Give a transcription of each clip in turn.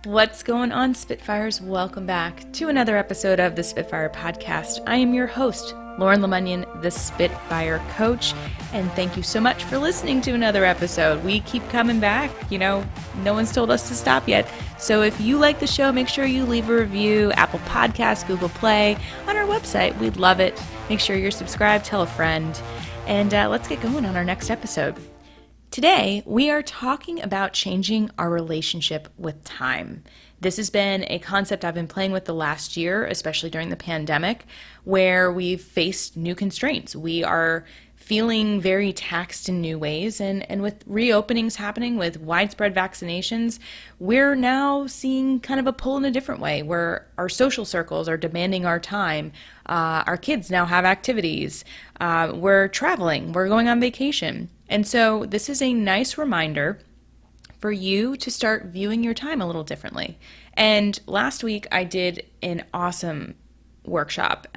What's going on, Spitfires? Welcome back to another episode of the Spitfire Podcast. I am your host, Lauren Lemunyon, the Spitfire Coach, and thank you so much for listening to another episode. We keep coming back. No one's told us to stop yet. So if you like the show, make sure you leave a review, Apple Podcasts, Google Play, on our website. We'd love it. Make sure you're subscribed, tell a friend, and let's get going on our next episode. Today, we are talking about changing our relationship with time. This has been a concept I've been playing with the last year, especially during the pandemic, where we've faced new constraints. We are feeling very taxed in new ways, and with reopenings happening, with widespread vaccinations, we're now seeing kind of a pull in a different way, where our social circles are demanding our time. Our kids now have activities. We're traveling. We're going on vacation. And so this is a nice reminder for you to start viewing your time a little differently. And last week I did an awesome workshop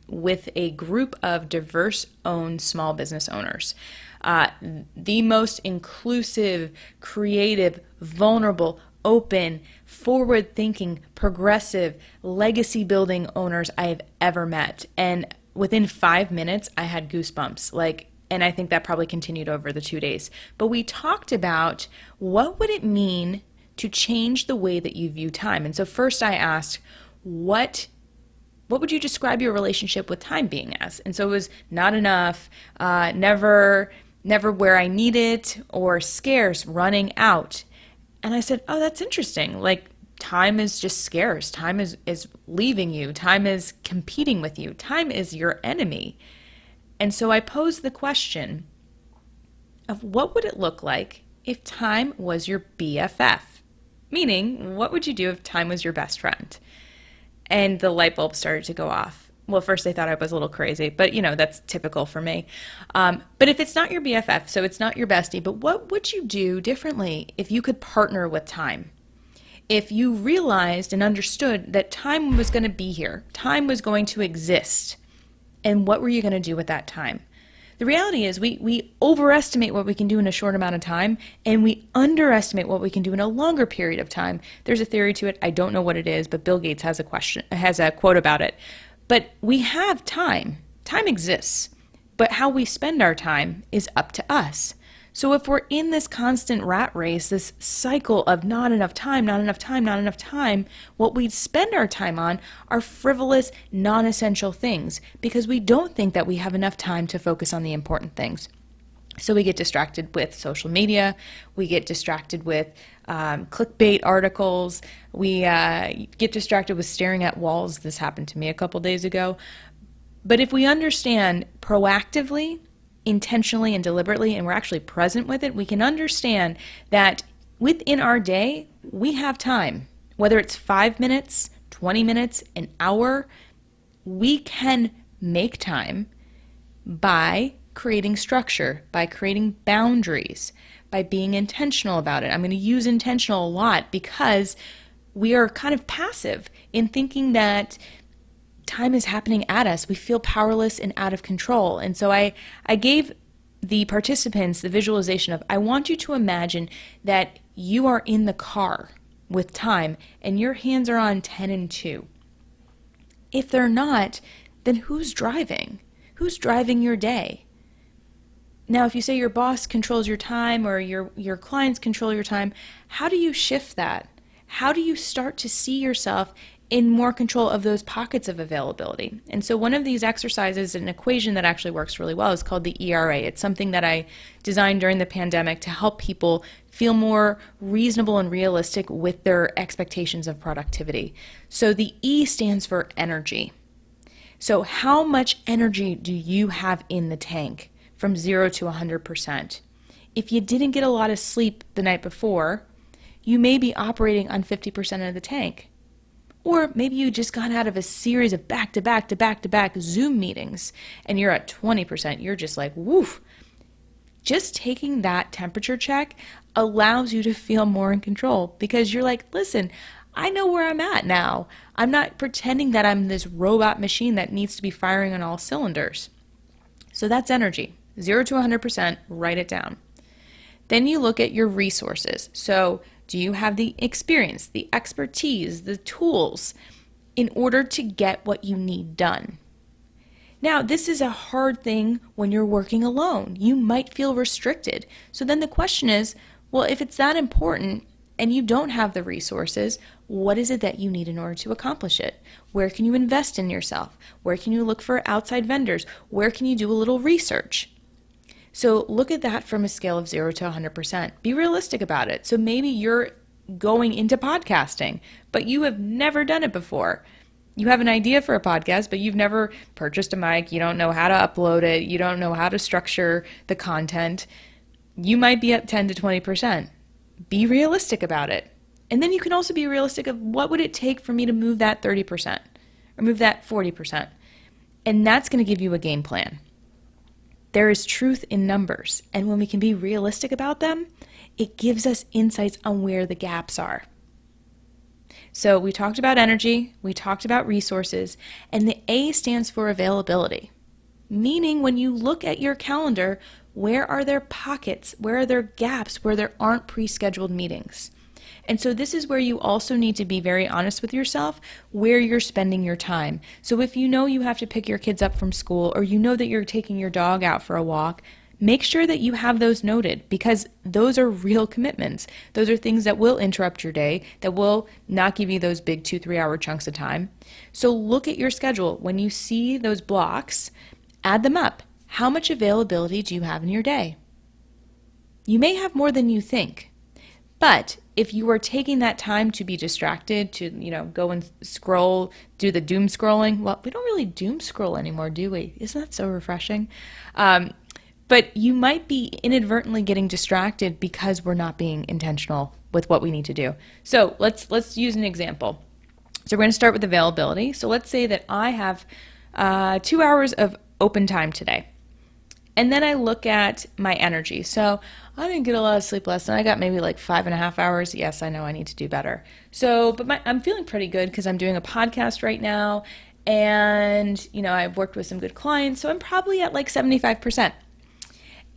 with a group of diverse-owned small business owners. The most inclusive, creative, vulnerable, open, forward-thinking, progressive, legacy-building owners I have ever met. And within 5 minutes, I had goosebumps. And I think that probably continued over the 2 days. But we talked about what would it mean to change the way that you view time. And so first I asked, what would you describe your relationship with time being as? And so it was not enough, never where I need it, or scarce, running out. And I said, oh, that's interesting. Time is just scarce. Time is leaving you. Time is competing with you. Time is your enemy. And so I posed the question of what would it look like if time was your BFF? Meaning, what would you do if time was your best friend? And the light bulb started to go off. Well, first they thought I was a little crazy, but that's typical for me. But if it's not your BFF, so it's not your bestie, but what would you do differently if you could partner with time? If you realized and understood that time was going to be here, time was going to exist, and what were you going to do with that time? The reality is we overestimate what we can do in a short amount of time, and we underestimate what we can do in a longer period of time. There's a theory to it. I don't know what it is, but Bill Gates has a quote about it. But we have time. Time exists. But how we spend our time is up to us. So if we're in this constant rat race, this cycle of not enough time, not enough time, not enough time, what we spend our time on are frivolous, non-essential things because we don't think that we have enough time to focus on the important things. So we get distracted with social media, we get distracted with clickbait articles, we get distracted with staring at walls. This happened to me a couple days ago. But if we understand proactively, intentionally and deliberately, and we're actually present with it, we can understand that within our day, we have time. Whether it's 5 minutes, 20 minutes, an hour, we can make time by creating structure, by creating boundaries, by being intentional about it. I'm going to use intentional a lot because we are kind of passive in thinking that time is happening at us. We feel powerless and out of control. And so I gave the participants the visualization of, I want you to imagine that you are in the car with time and your hands are on 10 and 2. If they're not, then who's driving? Who's driving your day? Now, if you say your boss controls your time or your clients control your time, how do you shift that? How do you start to see yourself in more control of those pockets of availability? And so one of these exercises, an equation that actually works really well, is called the ERA. It's something that I designed during the pandemic to help people feel more reasonable and realistic with their expectations of productivity. So the E stands for energy. So how much energy do you have in the tank from 0 to 100%? If you didn't get a lot of sleep the night before, you may be operating on 50% of the tank. Or maybe you just got out of a series of back-to-back Zoom meetings and you're at 20%. You're just like, woof. Just taking that temperature check allows you to feel more in control because you're like, listen, I know where I'm at now. I'm not pretending that I'm this robot machine that needs to be firing on all cylinders. So that's energy. 0 to 100%, write it down. Then you look at your resources. So Do you have the experience, the expertise, the tools in order to get what you need done? Now, this is a hard thing when you're working alone. You might feel restricted. So then the question is, well, if it's that important and you don't have the resources, what is it that you need in order to accomplish it? Where can you invest in yourself? Where can you look for outside vendors? Where can you do a little research? So look at that from a scale of 0 to 100%. Be realistic about it. So maybe you're going into podcasting, but you have never done it before. You have an idea for a podcast, but you've never purchased a mic. You don't know how to upload it. You don't know how to structure the content. You might be at 10 to 20%. Be realistic about it. And then you can also be realistic of what would it take for me to move that 30% or move that 40%. And that's going to give you a game plan. There is truth in numbers, and when we can be realistic about them, it gives us insights on where the gaps are. So we talked about energy, we talked about resources, and the A stands for availability, meaning when you look at your calendar, where are there pockets, where are there gaps, where there aren't pre-scheduled meetings? And so this is where you also need to be very honest with yourself where you're spending your time. So if you know you have to pick your kids up from school, or you know that you're taking your dog out for a walk, make sure that you have those noted, because those are real commitments. Those are things that will interrupt your day, that will not give you those big 2-3 hour chunks of time. So look at your schedule. When you see those blocks, add them up. How much availability do you have in your day? You may have more than you think. But if you are taking that time to be distracted, to, go and scroll, do the doom scrolling, well, we don't really doom scroll anymore, do we? Isn't that so refreshing? But you might be inadvertently getting distracted because we're not being intentional with what we need to do. So let's use an example. So we're going to start with availability. So let's say that I have 2 hours of open time today. And then I look at my energy. So I didn't get a lot of sleep last night. I got maybe like 5.5 hours. Yes, I know I need to do better. So, but I'm feeling pretty good because I'm doing a podcast right now. And, I've worked with some good clients. So I'm probably at like 75%.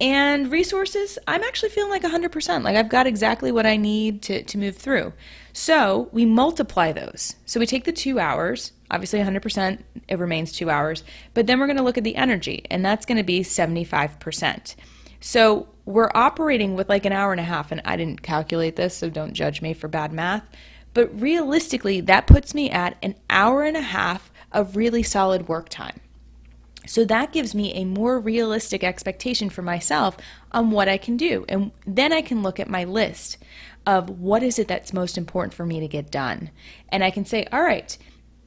And resources, I'm actually feeling like 100%. Like I've got exactly what I need to move through. So we multiply those. So we take the 2 hours, obviously 100%, it remains 2 hours, but then we're going to look at the energy, and that's going to be 75%. So we're operating with like an hour and a half, and I didn't calculate this, so don't judge me for bad math. But realistically, that puts me at an hour and a half of really solid work time. So that gives me a more realistic expectation for myself on what I can do. And then I can look at my list of what is it that's most important for me to get done. And I can say, all right,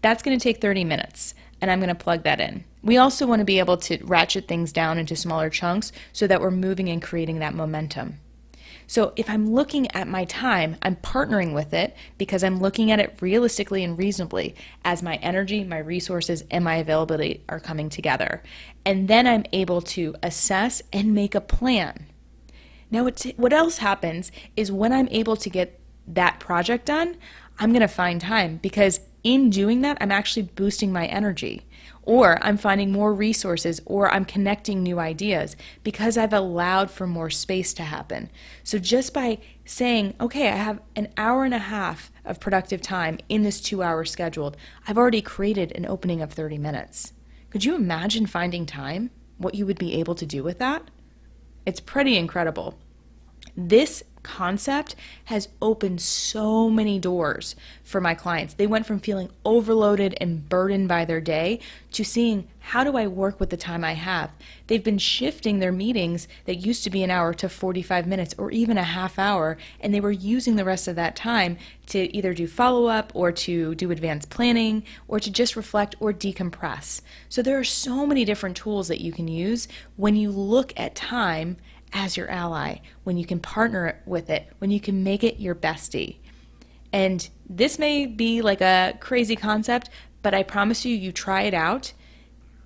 that's going to take 30 minutes, and I'm going to plug that in. We also want to be able to ratchet things down into smaller chunks so that we're moving and creating that momentum. So if I'm looking at my time, I'm partnering with it because I'm looking at it realistically and reasonably as my energy, my resources, and my availability are coming together. And then I'm able to assess and make a plan. Now, what else happens is when I'm able to get that project done, I'm going to find time because in doing that, I'm actually boosting my energy, or I'm finding more resources, or I'm connecting new ideas because I've allowed for more space to happen. So just by saying, okay, I have an hour and a half of productive time in this 2 hour scheduled, I've already created an opening of 30 minutes. Could you imagine finding time? What you would be able to do with that? It's pretty incredible. This concept has opened so many doors for my clients. They went from feeling overloaded and burdened by their day to seeing, how do I work with the time I have? They've been shifting their meetings that used to be an hour to 45 minutes or even a half hour, and they were using the rest of that time to either do follow-up or to do advanced planning or to just reflect or decompress. So there are so many different tools that you can use when you look at time as your ally, when you can partner with it, when you can make it your bestie. And this may be like a crazy concept, but I promise you, you try it out,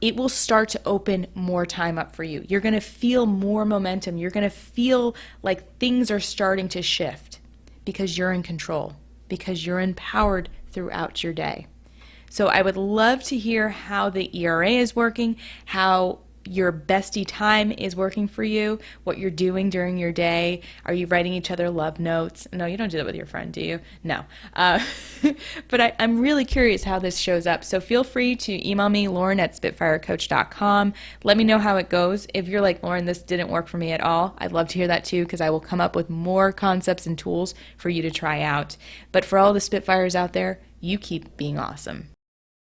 it will start to open more time up for you. You're going to feel more momentum. You're going to feel like things are starting to shift because you're in control, because you're empowered throughout your day. So I would love to hear how the ERA is working, how your bestie time is working for you, what you're doing during your day. Are you writing each other love notes? No, you don't do that with your friend, do you? No. But I'm really curious how this shows up. So feel free to email me, Lauren@spitfirecoach.com. Let me know how it goes. If you're like, Lauren, this didn't work for me at all, I'd love to hear that too, because I will come up with more concepts and tools for you to try out. But for all the Spitfires out there, you keep being awesome.